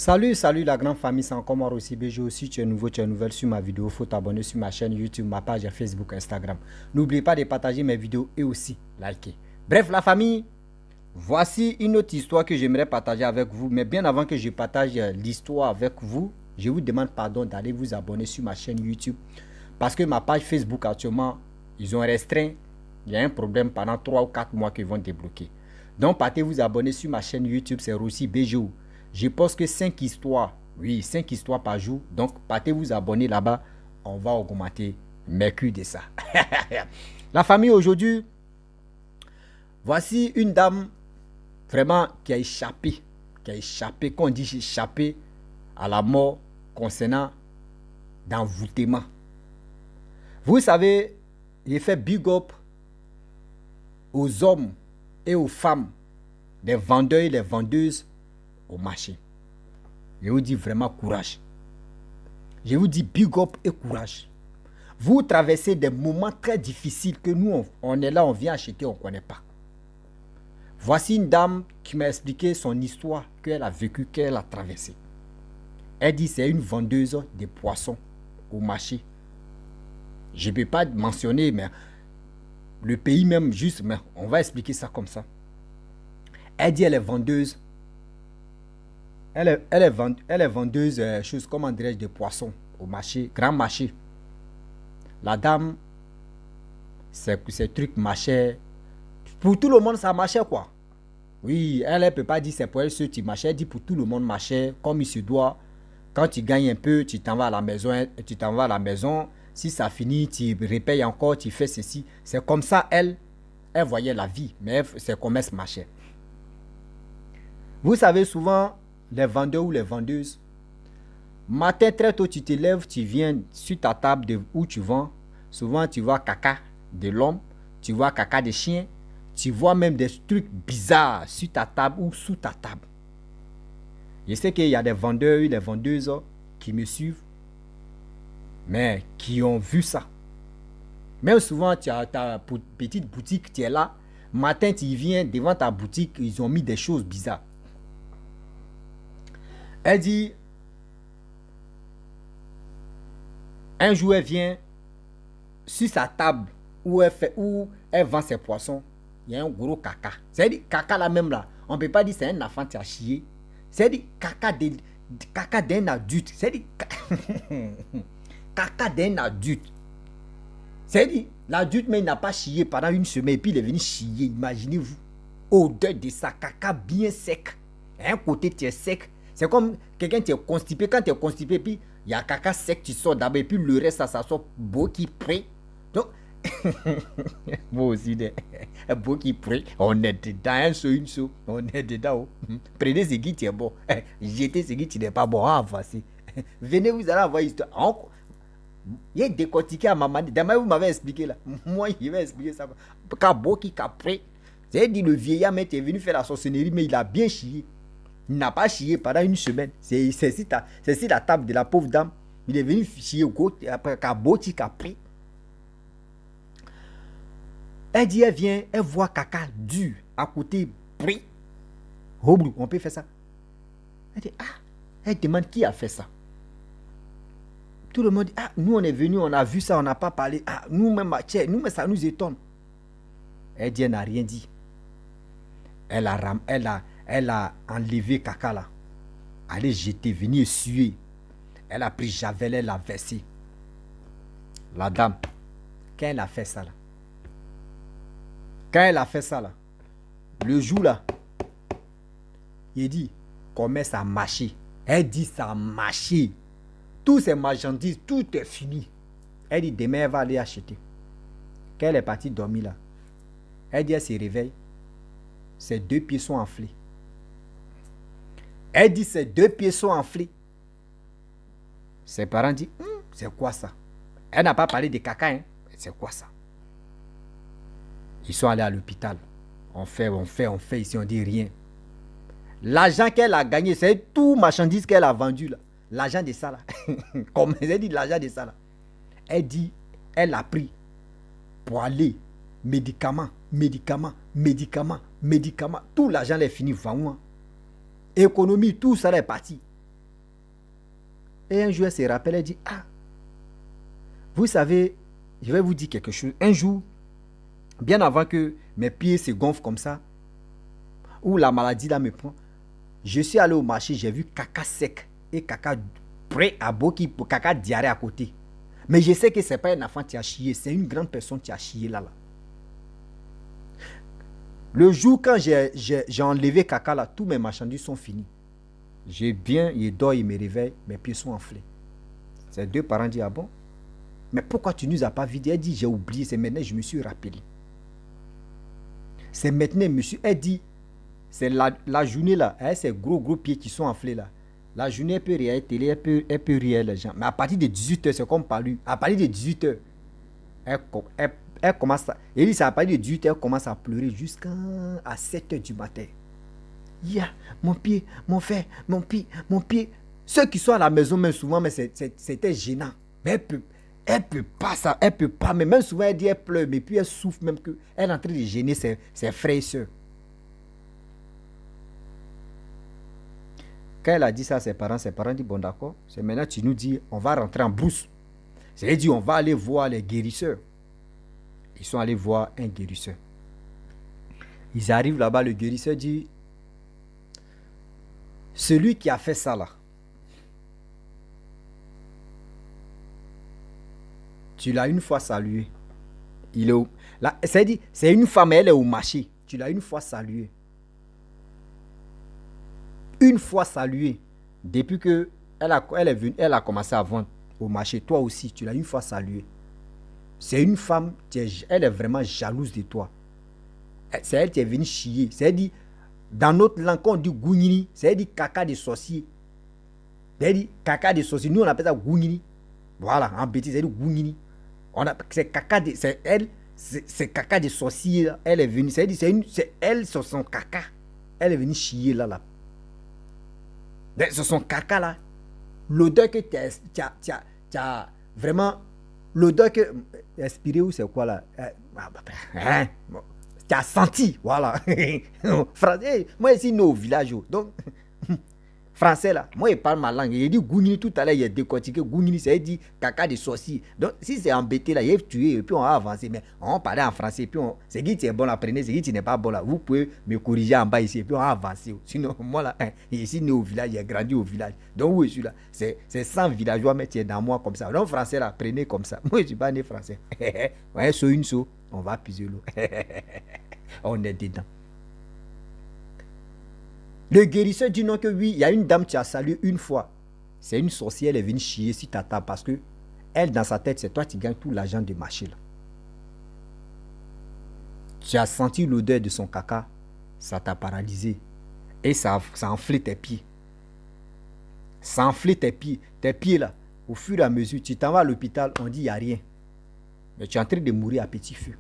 Salut la grande famille, c'est encore moi aussi BG aussi, tu es nouveau, tu es nouvelle sur ma vidéo, faut t'abonner sur ma chaîne YouTube, ma page Facebook, Instagram. N'oubliez pas de partager mes vidéos et aussi liker. Bref la famille, voici une autre histoire que j'aimerais partager avec vous, mais bien avant que je partage l'histoire avec vous, je vous demande pardon d'aller vous abonner sur ma chaîne YouTube parce que ma page Facebook actuellement, ils ont restreint, il y a un problème pendant 3 ou 4 mois qu'ils vont débloquer. Donc partez vous abonner sur ma chaîne YouTube, c'est Rossi BGO. Je poste que 5 histoires, oui, 5 histoires par jour. Donc, partez vous abonner là-bas. On va augmenter mes culs de ça. La famille aujourd'hui, voici une dame vraiment qui a échappé, quand on dit échappé à la mort concernant d'envoûtement. Vous savez, j'ai fait big up aux hommes et aux femmes, des vendeurs et les vendeuses au marché. Je vous dis vraiment courage. Je vous dis big up et courage. Vous traversez des moments très difficiles que nous, on est là, on vient acheter, on ne connaît pas. Voici une dame qui m'a expliqué son histoire qu'elle a vécue, qu'elle a traversée. Elle dit c'est une vendeuse de poissons au marché. Je ne peux pas mentionner, mais le pays même juste, mais on va expliquer ça comme ça. Elle dit elle est vendeuse. Elle est vendeuse, comment dirais-je, de poissons au marché, grand marché. La dame, ces trucs marchaient. Pour tout le monde, ça marchait quoi. Oui, elle ne peut pas dire c'est pour elle ce qui marchait. Elle dit pour tout le monde marchait comme il se doit. Quand tu gagnes un peu, tu t'en vas à la maison. Si ça finit, tu repayes encore, tu fais ceci. C'est comme ça, elle voyait la vie. Mais ses commerces marchaient. Vous savez souvent, les vendeurs ou les vendeuses, matin très tôt tu te lèves, tu viens sur ta table de où tu vends, souvent tu vois caca de l'homme, tu vois caca de chien, tu vois même des trucs bizarres sur ta table ou sous ta table. Je sais qu'il y a des vendeurs et des vendeuses qui me suivent, mais qui ont vu ça. Même souvent tu as ta petite boutique, tu es là, matin tu viens devant ta boutique, ils ont mis des choses bizarres. Elle dit, un jour elle vient sur sa table où elle vend ses poissons, il y a un gros caca. C'est-à-dire, caca là même là, on ne peut pas dire c'est un enfant qui a chié. C'est-à-dire, caca d'un adulte. C'est-à-dire, caca d'un adulte. C'est-à-dire, l'adulte mais il n'a pas chié pendant une semaine et puis il est venu chier, imaginez-vous. Odeur de ça, caca bien sec. Un côté tu es sec. C'est comme quelqu'un qui est constipé. Quand tu es constipé, puis il y a caca sec, tu sors d'abord, et puis le reste, ça sort beau qui prête. Donc, moi aussi, beau qui prête. On est dedans, un saut, une saut. On est dedans. Prenez ce qui est bon. Jetez ce qui n'est pas bon. Ah, voici. Venez, vous allez avoir histoire. Il est décortiqué à ma manière. Demain, vous m'avez expliqué là. Moi, il va expliquer ça. Quand beau qui prête. C'est dit le vieillard, mais tu es venu faire la sorcellerie, mais il a bien chié. Il n'a pas chié pendant une semaine. C'est si la table de la pauvre dame. Il est venu chier au côté après Kaboti qui a pris. Elle dit, elle vient, elle voit caca dur à côté pris. On peut faire ça. Elle dit, elle demande qui a fait ça. Tout le monde dit, nous on est venu, on a vu ça, on n'a pas parlé. Nous-mêmes, ça nous étonne. Elle dit, elle n'a rien dit. Elle a enlevé caca là. Elle est jetée, venue suer. Elle a pris javel, elle a versé. La dame, quand elle a fait ça là, le jour là, il dit, comment ça a marché. Elle dit, ça a marché. Tous ces marchandises, tout est fini. Elle dit, demain, elle va aller acheter. Quand elle est partie dormir là, elle dit, elle se réveille. Ses 2 pieds sont enflés. Elle dit ses 2 pieds sont enflés. Ses parents disent, c'est quoi ça? Elle n'a pas parlé de caca, hein? C'est quoi ça? Ils sont allés à l'hôpital. On fait ici, on dit rien. L'argent qu'elle a gagné, c'est tout marchandise qu'elle a vendu là. L'argent de ça là. Comme elle dit, l'argent de ça là. Elle dit, elle a pris pour aller médicaments. Tout l'argent est fini. Économie, tout ça est parti. Et un jour, elle se rappelle, elle dit, ah, vous savez, je vais vous dire quelque chose. Un jour, bien avant que mes pieds se gonflent comme ça, ou la maladie là me prend, je suis allé au marché, j'ai vu caca sec et caca prêt à boire, caca diarrhée à côté. Mais je sais que ce n'est pas un enfant qui a chié, c'est une grande personne qui a chié là. Le jour quand j'ai enlevé caca là, tous mes marchandises sont finis. J'ai bien, il dort, il me réveille, mes pieds sont enflés. Ses deux parents disent, ah bon? Mais pourquoi tu ne nous as pas vidé? Elle dit, j'ai oublié, c'est maintenant je me suis rappelé. C'est maintenant, monsieur, elle dit, c'est la journée là, elle, ces gros pieds qui sont enflés là. La journée, elle peut rire télé, elle peut rire les gens. Mais à partir de 18h, c'est comme par lui. À partir de 18h, elle commence à... Elle dit, c'est à partir de 18h, elle commence à pleurer jusqu'à 7h du matin. Mon pied, mon fer, mon pied. Ceux qui sont à la maison, même souvent, mais c'était gênant. Mais elle peut pas ça, elle peut pas. Mais même souvent, elle dit, elle pleure, mais puis elle souffre même qu'elle est en train de gêner ses frères et sœurs. Quand elle a dit ça à ses parents disent, bon d'accord, c'est maintenant tu nous dis, on va rentrer en brousse. C'est dit, on va aller voir les guérisseurs. Ils sont allés voir un guérisseur. Ils arrivent là-bas, le guérisseur dit, celui qui a fait ça là, tu l'as une fois salué. Il est où? Là, c'est une femme, elle est au marché. Tu l'as une fois salué. Une fois salué. Depuis que elle est venue, elle a commencé à vendre au marché. Toi aussi, tu l'as une fois salué. C'est une femme, elle est vraiment jalouse de toi. C'est elle qui est venue chier. C'est dit, dans notre langue, quand on dit gounini, c'est dit caca de sorcier. C'est dit caca de sorcier. Nous, on appelle ça gounini. Voilà, en bêtise, c'est dit gounini. C'est caca de... C'est elle, c'est caca de sorcier. Elle est venue. C'est dit, c'est elle sur son caca. Elle est venue chier là. Sur son caca là. L'odeur que tu as vraiment... L'odeur que... Inspiré ou c'est quoi là? Tu as senti, voilà. Français, moi ici, nous au village. Donc, français là, moi il parle ma langue. Il dit Gounini tout à l'heure, il a décortiqué Gounini, ça veut dire caca de sorcier. Donc, si c'est embêté là, il est tué et puis on va avancer. Mais on parlait en français, puis c'est qui est bon là, prenez, c'est qui n'est pas bon là. Vous pouvez me corriger en bas ici et puis on va avancer. Sinon, moi là, ici, nous au village, j'ai grandi au village. Donc, où je suis là, c'est 100 villageois, mais tu es dans moi comme ça. Donc, français là, prenez comme ça. Moi, je ne suis pas né français. Ouais, sur une saut, on va puiser l'eau. On est dedans. Le guérisseur dit non que oui, il y a une dame qui a salué une fois. C'est une sorcière, elle est venue chier sur ta table parce que elle, dans sa tête, c'est toi qui gagnes tout l'argent de marché là. Tu as senti l'odeur de son caca, ça t'a paralysé. Et ça enflait tes pieds. Ça enflait tes pieds. Tes pieds là, au fur et à mesure, tu t'en vas à l'hôpital, on dit il n'y a rien. Mais tu es en train de mourir à petit feu.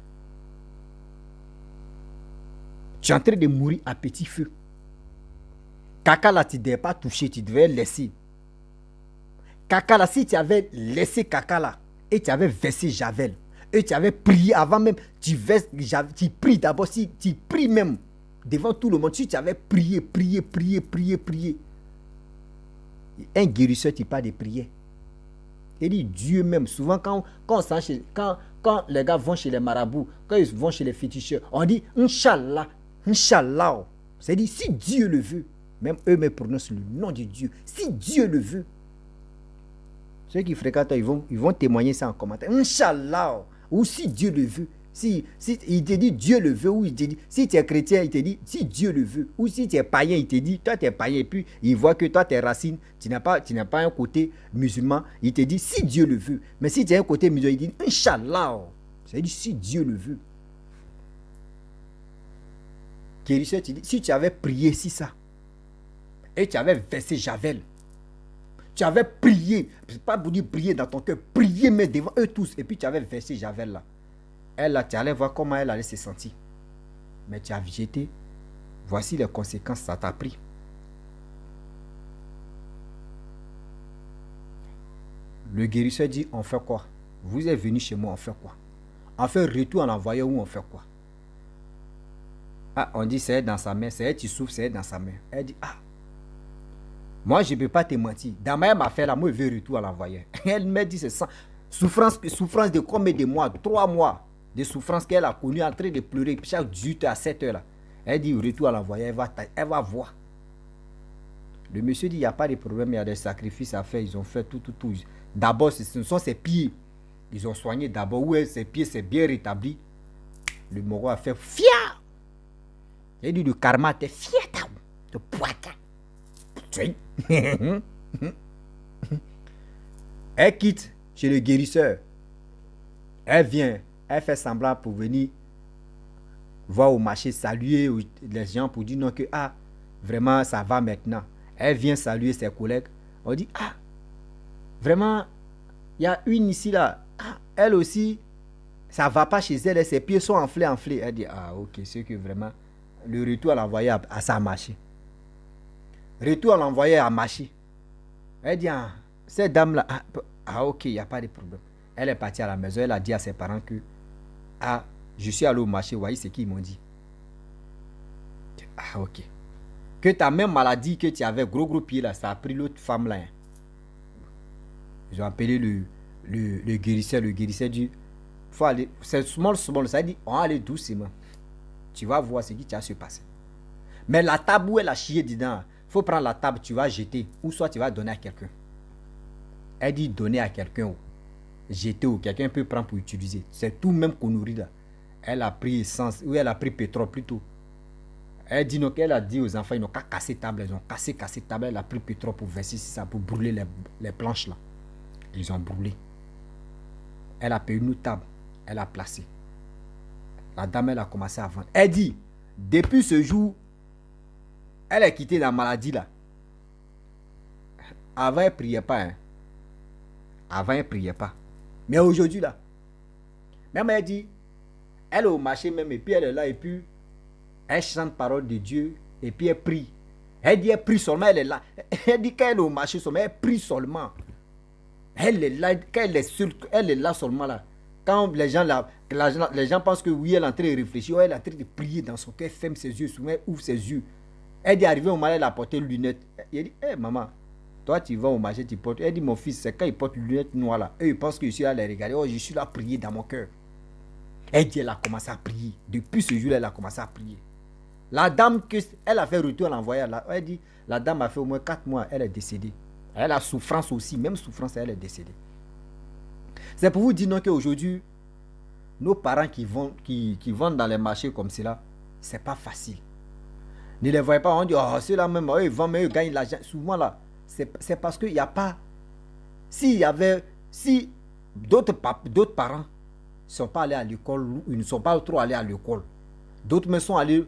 Tu es en train de mourir à petit feu. Caca là, tu ne devais pas toucher, tu devais laisser. Caca là, si tu avais laissé caca là, et tu avais versé javel, et tu avais prié avant même, tu pries d'abord, si tu pries même devant tout le monde, si tu avais prié. Un guérisseur, tu parles de prière. Il dit Dieu même, souvent quand les gars vont chez les marabouts, quand ils vont chez les féticheurs, on dit Inch'Allah. C'est-à-dire si Dieu le veut, même eux me prononcent le nom de Dieu. Si Dieu le veut, ceux qui fréquentent, ils vont témoigner ça en commentaire. Inch'Allah. Ou si Dieu le veut. Si il te dit Dieu le veut, ou il te dit, si tu es chrétien, il te dit si Dieu le veut. Ou si tu es païen, il te dit, toi tu es païen. Et puis il voit que toi tes racines, tu n'as pas un côté musulman. Il te dit si Dieu le veut. Mais si tu as un côté musulman, il dit Inch'Allah. C'est-à-dire si Dieu le veut. Guérisseur, tu dis, si tu avais prié si ça, et tu avais versé javel, tu avais prié, pas pour dire prier dans ton cœur, prier mais devant eux tous, et puis tu avais versé javel là. Elle là, tu allais voir comment elle allait se sentir. Mais tu as jeté, voici les conséquences, ça t'a pris. Le guérisseur dit, on fait quoi? Vous êtes venu chez moi, on fait quoi? On fait retour en envoyant où on fait quoi? Ah, on dit c'est dans sa main, c'est elle qui souffre, c'est elle dans sa main. Elle dit, ah, Moi, je ne peux pas te mentir. Dans ma même affaire, là, moi, je veux retour à l'envoyeur. Elle me dit, c'est ça. Souffrance de combien de mois? 3 mois de souffrance qu'elle a connue en train de pleurer chaque 18h à 7h. Là. Elle dit, retour à l'envoyeur, elle va voir. Le monsieur dit, il n'y a pas de problème, il y a des sacrifices à faire. Ils ont fait tout. D'abord, ce sont ses pieds. Ils ont soigné d'abord. Où ses pieds, c'est bien rétabli. Le Moro a fait fia. Il dit, le karma, t'es fier, te poica. Elle quitte chez le guérisseur. Elle vient, elle fait semblant pour venir voir au marché, saluer les gens pour dire non que vraiment ça va maintenant. Elle vient saluer ses collègues. On dit vraiment il y a une ici là. Elle aussi ça va pas chez elle, ses pieds sont enflés. Elle dit ok, c'est que vraiment le retour à l'envoyé à ça a marché. Retour à l'envoyé a marché. Elle dit cette dame là ok, il n'y a pas de problème. Elle est partie à la maison, elle a dit à ses parents que je suis allé au marché, voyez ce qu'ils m'ont dit. Ok. Que ta même maladie que tu avais, gros pied là, ça a pris l'autre femme là. Ils ont appelé le guérisseur. Le guérisseur dit, faut aller, c'est small, ça dit, on va aller doucement. Tu vas voir ce qui va se passer. Mais la table où elle a chié dedans, il faut prendre la table, tu vas jeter, ou soit tu vas donner à quelqu'un. Elle dit donner à quelqu'un, jeter ou quelqu'un peut prendre pour utiliser. C'est tout même qu'on nourrit là. Elle a pris essence, ou elle a pris pétrole plutôt. Elle dit donc, elle a dit aux enfants, ils n'ont qu'à casser table, ils ont cassé table, elle a pris pétrole pour verser ça, pour brûler les planches là. Ils ont brûlé. Elle a payé une table, elle a placé. La dame, elle a commencé à vendre. Elle dit, depuis ce jour, elle a quitté la maladie là. Avant, elle ne priait pas. Avant, elle ne priait pas. Mais aujourd'hui là, même elle dit, elle est au marché même, et puis elle est là, et puis elle chante parole de Dieu, et puis elle prie. Elle dit, elle prie seulement, elle est là. Elle dit qu'elle est au marché seulement, elle prie seulement. Elle est là, elle est là seulement là. Quand les gens pensent que oui, elle est en train de réfléchir, elle est en train de prier dans son cœur, elle ferme ses yeux, souvent elle ouvre ses yeux. Elle dit, arrivée au marché, elle a porté une lunette. Elle dit, maman, toi tu vas au marché, tu portes. Elle dit, mon fils, c'est quand il porte une lunette noire là. Eux, ils pensent que je suis là à les regarder. Oh, je suis là à prier dans mon cœur. Elle dit, elle a commencé à prier. Depuis ce jour-là, elle a commencé à prier. La dame, elle a fait retour à l'envoyeur. Elle dit, la dame a fait au moins 4 mois, elle est décédée. Elle a souffrance aussi, même souffrance, elle est décédée. C'est pour vous dire non qu'aujourd'hui, nos parents qui vendent dans les marchés comme cela, c'est pas facile. Ne les voyez pas, on dit, ceux-là même, eux, ils vendent, mais eux gagnent l'argent. Souvent là, c'est parce qu'il n'y a pas. Si d'autres parents ne sont pas allés à l'école, ils ne sont pas trop allés à l'école. D'autres même sont allés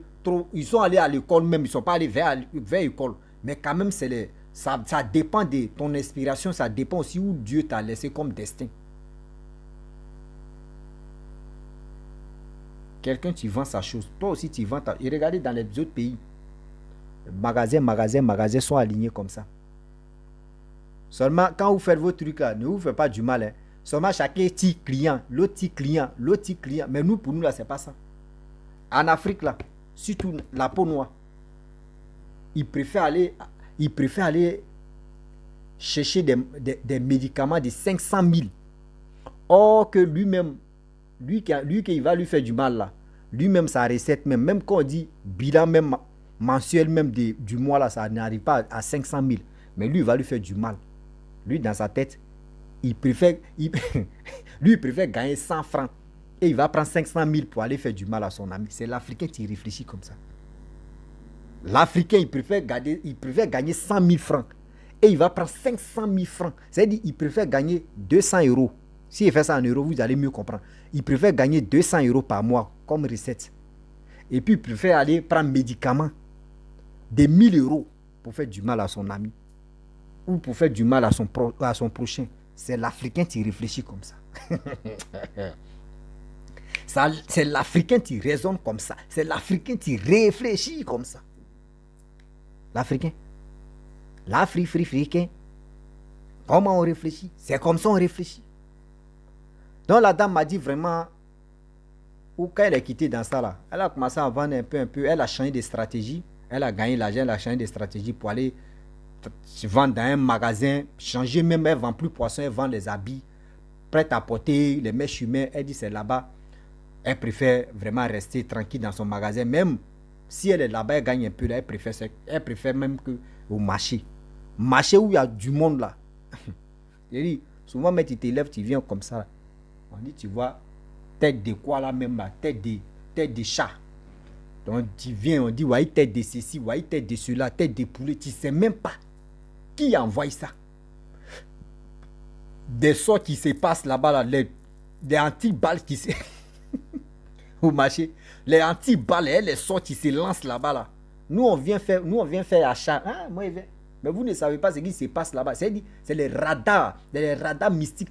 ils sont allés à l'école même, ils ne sont pas allés vers l'école. Mais quand même, ça dépend de ton inspiration, ça dépend aussi où Dieu t'a laissé comme destin. Quelqu'un, tu vends sa chose. Toi aussi, tu vends ta... Et regardez dans les autres pays, magasins sont alignés comme ça. Seulement, quand vous faites vos trucs là, ne vous faites pas du mal. Seulement, chacun est petit client, l'autre petit client. Mais nous, pour nous, là, c'est pas ça. En Afrique, là, surtout la peau noire, il préfère aller chercher des médicaments de 500 000. Or que lui-même, lui qui va lui faire du mal là, lui-même sa recette, même quand on dit bilan même mensuel même du mois là, ça n'arrive pas à 500 000. Mais lui, il va lui faire du mal. Lui, dans sa tête, il préfère gagner 100 francs. Et il va prendre 500 000 pour aller faire du mal à son ami. C'est l'Africain qui réfléchit comme ça. L'Africain, il préfère gagner 100 000 francs. Et il va prendre 500 000 francs. C'est-à-dire qu'il préfère gagner 200 €. S'il fait ça en euros, vous allez mieux comprendre. Il préfère gagner 200 € par mois comme recette. Et puis, il préfère aller prendre médicaments de 1 000 € pour faire du mal à son ami. Ou pour faire du mal à son prochain. C'est l'Africain qui réfléchit comme ça. C'est l'Africain qui raisonne comme ça. C'est l'Africain qui réfléchit comme ça. L'Africain. L'Africain. Comment on réfléchit? C'est comme ça on réfléchit. Donc la dame m'a dit vraiment, ou quand elle est quittée dans ça là, elle a commencé à vendre un peu, elle a changé de stratégie, elle a gagné l'argent, elle a changé de stratégie pour aller vend dans un magasin, changer même, elle vend plus poisson, elle vend les habits, prête à porter, les mèches humaines, elle dit c'est là-bas. Elle préfère vraiment rester tranquille dans son magasin, même si elle est là-bas, elle gagne un peu, là, elle préfère même que au marché. Marché où il y a du monde là. Je dis, souvent, mais tu t'élèves, tu viens comme ça. On dit, tu vois, tête de quoi là même là, tête de chat. Donc tu viens, on dit, ouais, tête de ceci, ouais, tête de cela, tête de poulet, tu sais même pas qui envoie ça. Des sorts qui se passent là-bas, là, des anti-balles qui se... au marché, les anti-balles, les sorts qui se lancent là-bas, là. Nous, on vient faire achat. Ah, moi, je viens. Mais vous ne savez pas ce qui se passe là-bas. C'est les radars mystiques.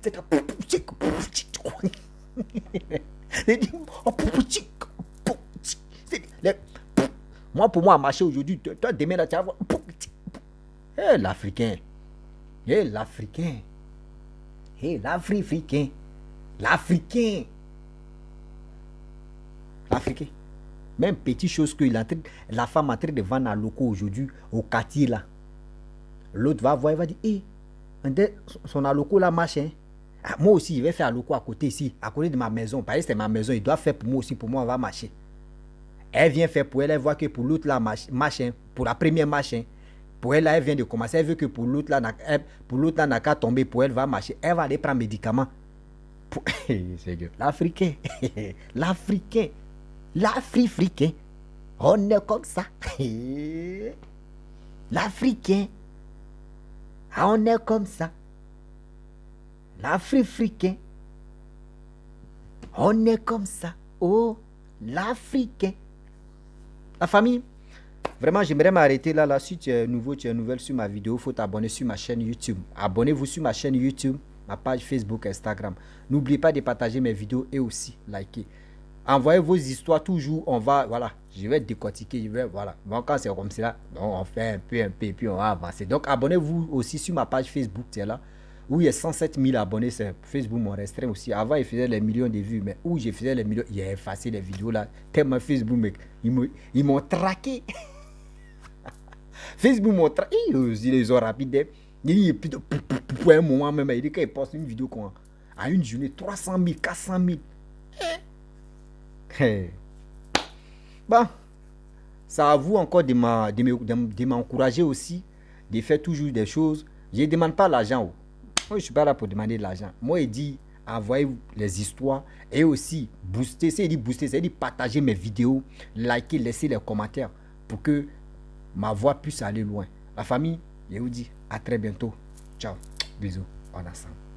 Moi, pour moi, marcher aujourd'hui, toi, demain, là, tu vas voir. Eh, l'Africain. Eh, l'Africain. Eh, l'Africain. L'Africain. L'Africain. Même petite chose que la femme est en train de vendre à locaux aujourd'hui, au quartier là. L'autre va voir, il va dire, hé, son aloco là marche. Hein? Ah, moi aussi, je vais faire aloco à côté ici, à côté de ma maison. Parce que c'est ma maison, il doit faire pour moi aussi, pour moi, on va marcher. Elle vient faire pour elle, elle voit que pour l'autre là, marche, hein, pour la première marche. Hein. Pour elle là, elle vient de commencer, elle veut que pour l'autre là, n'a qu'à tomber, pour elle va marcher. Elle va aller prendre médicaments. L'Africain, l'Africain, l'Africain, on est comme ça. L'Africain, on est comme ça. L'Africain, on est comme ça. Oh, l'Africain. La famille, vraiment, j'aimerais m'arrêter là. Si tu es nouveau, tu es nouvelle sur ma vidéo, il faut t'abonner sur ma chaîne YouTube. Abonnez-vous sur ma chaîne YouTube, ma page Facebook, Instagram. N'oubliez pas de partager mes vidéos et aussi liker. Envoyez vos histoires toujours. On va, voilà, je vais décortiquer. Voilà. Bon, quand c'est comme ça, on fait un peu, et puis on va avancer. Donc, abonnez-vous aussi sur ma page Facebook, c'est là, où il y a 107 000 abonnés. C'est Facebook, mon restreint aussi. Avant, il faisait les millions de vues, mais où je faisais les millions, il a effacé les vidéos là. Tellement Facebook, mec, ils m'ont traqué. Facebook m'ont traqué. Ils ont rapide. Pour un moment même, il dit qu'il poste une vidéo quoi, à une journée, 300 000, 400 000. Hey. Bon, ça à vous encore de m'encourager aussi, de faire toujours des choses. Je ne demande pas l'argent. Moi, je ne suis pas là pour demander de l'argent. Moi, il dit envoyer les histoires et aussi booster. C'est dit booster, c'est dit partager mes vidéos, liker, laisser les commentaires pour que ma voix puisse aller loin. La famille, je vous dis à très bientôt. Ciao, bisous, on ensemble.